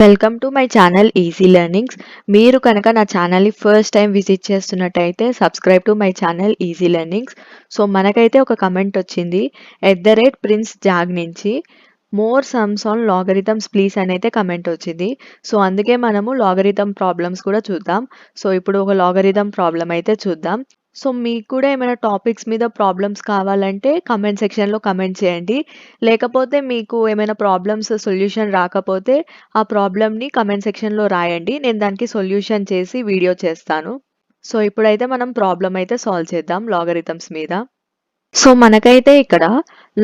Welcome to my channel Easy Learnings. మీరు కనుక నా ఛానల్ని ఫస్ట్ టైం విజిట్ చేస్తున్నట్టయితే subscribe to my channel Easy Learnings. So మనకైతే ఒక కమెంట్ వచ్చింది @ప్రిన్స్ జాగ్ నుంచి more sums on logarithms please అని అయితే కమెంట్ వచ్చింది. సో అందుకే మనము లాగరిథమ్ ప్రాబ్లమ్స్ కూడా చూద్దాం. సో ఇప్పుడు ఒక లాగరిథమ్ ప్రాబ్లం అయితే చూద్దాం. సో మీకు కూడా ఏమైనా టాపిక్స్ మీద ప్రాబ్లమ్స్ కావాలంటే కమెంట్ సెక్షన్లో కమెంట్ చేయండి. లేకపోతే మీకు ఏమైనా ప్రాబ్లమ్స్ సొల్యూషన్ రాకపోతే ఆ ప్రాబ్లమ్‌ని కమెంట్ సెక్షన్‌లో రాయండి. నేను దానికి సొల్యూషన్ చేసి వీడియో చేస్తాను. సో ఇప్పుడైతే మనం ప్రాబ్లమ్ అయితే సాల్వ్ చేద్దాం లాగరిథమ్స్ మీద. సో మనకైతే ఇక్కడ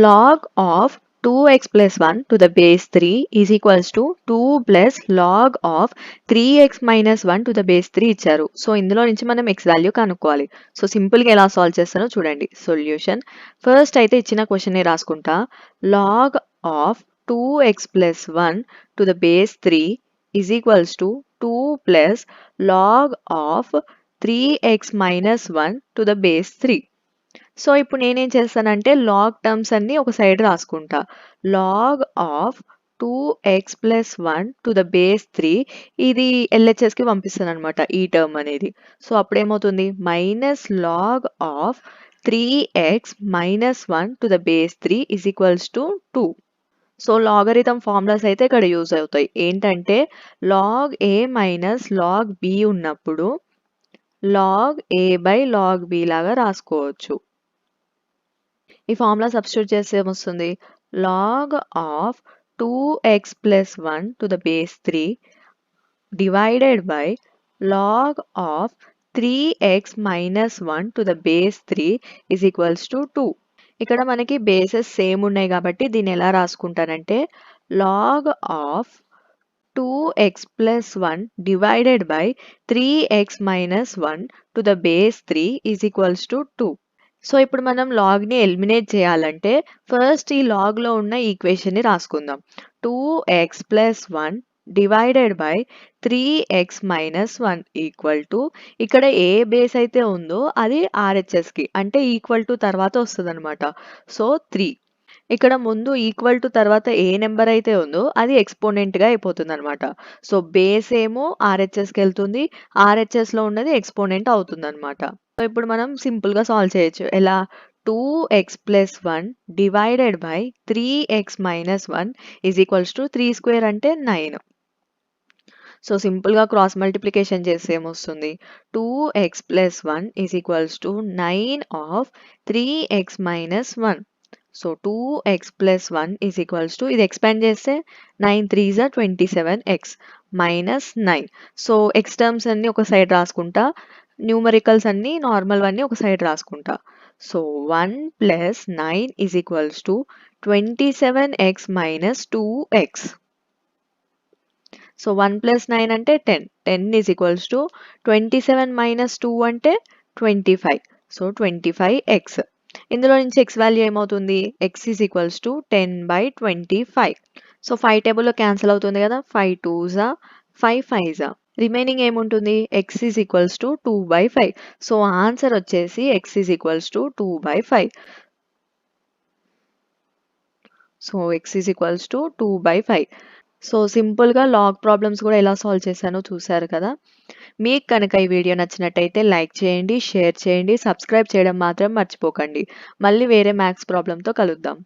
log of 2x plus 1 to the base 3 is equals to 2 plus log of 3x minus 1 to the base 3 ఇచ్చారు. సో ఇందులో నుంచి మనం x వాల్యూ కనుక్కోవాలి. సో సింపుల్గా ఎలా సాల్వ్ చేస్తానో చూడండి. సొల్యూషన్ ఫస్ట్ అయితే ఇచ్చిన క్వశ్చన్ రాసుకుంటా. log of 2x plus 1 to the base 3 is equals to 2 plus log of 3x minus 1 to the base 3. So ఇప్పుడు నేనేం చేస్తానంటే లాగ్ టర్మ్స్ అన్ని ఒక సైడ్ రాసుకుంటా. Log of 2x plus 1 to the base 3 ఇది LHSకి పంపిస్తాను అనమాట ఈ టర్మ్ అనేది. సో అప్పుడేమవుతుంది minus log of 3x minus 1 to the base 3 is equals to 2. So logarithm formulas అయితే ఇక్కడ యూజ్ అవుతాయి. ఏంటంటే log a minus log b ఉన్నప్పుడు log a by log b లాగా రాసుకోవచ్చు. ఈ ఫార్ములా సబ్స్టిట్యూట్ చేస్తే ఏమొస్తుంది log of 2x plus 1 to the base 3 divided by log of 3x minus 1 to the base 3 is equals to 2. ఇక్కడ మనకి bases same ఉన్నాయి కాబట్టి దీన్ని ఎలా రాసుకుంటానంటే log of 2x plus 1 divided by 3x minus 1 to the base 3 is equals to 2. So ఇప్పుడు మనం లాగ్ని eliminate చేయాలంటే first ఈ లాగ్లో ఉన్న ఈక్వేషన్ని రాసుకుందాం. 2x plus 1 divided by 3x minus 1 equal to ఇక్కడ ఏ బేస్ అయితే ఉందో అది RHSకి అంటే ఈక్వల్ టు తర్వాత వస్తుంది అనమాట. సో 3 ఇక్కడ ముందు ఈక్వల్ టు తర్వాత ఏ నెంబర్ అయితే ఉందో అది ఎక్స్పోనెంట్గా అయిపోతుంది అనమాట. సో బేస్ ఏమో RHSకి వెళ్తుంది, RHSలో ఉన్నది ఎక్స్పోనెంట్ అవుతుంది అనమాట. సో ఇప్పుడు మనం సింపుల్గా సాల్వ్ చేయొచ్చు. ఎలా 2x plus 1 divided by 3x minus 1 is equals to 3 square అంటే 9. సో సింపుల్గా క్రాస్ మల్టిప్లికేషన్ చేస్తే ఏమొస్తుంది 2x plus 1 is equals to 9 of 3x minus 1. So 2x plus 1 is equals to ఇది ఎక్స్పాండ్ చేస్తే 9 3s are 27x minus 9. So X terms అన్ని ఒక side రాసుకుంటా, numericals అన్ని నార్మల్ అన్ని ఒక సైడ్ రాసుకుంటా. So 1 plus 9 is equals to 27x minus 2x. So 1 plus 9 అంటే 10 ఈజ్ ఈక్వల్స్ టు 27 మైనస్ 2 అంటే 25. So 25x. ఇందులో నుంచి x వాల్యూ ఏమవుతుంది x is equals to 10/25. So 5 టేబుల్లో క్యాన్సిల్ అవుతుంది కదా, 5 2s 5 5s. రిమైనింగ్ ఏముంటుంది x is equals to 2/5. So answer వచ్చేసి x is equals to 2/5. So x is equals to 2/5. So సింపుల్గా లాగ్ ప్రాబ్లమ్స్ కూడా ఎలా సాల్వ్ చేశానో చూసారు కదా. మీకు కనుక ఈ వీడియో నచ్చినట్టయితే లైక్ చేయండి, షేర్ చేయండి, సబ్స్క్రైబ్ చేయడం మాత్రం మర్చిపోకండి. మళ్ళీ వేరే మ్యాథ్స్ ప్రాబ్లంతో కలుద్దాం.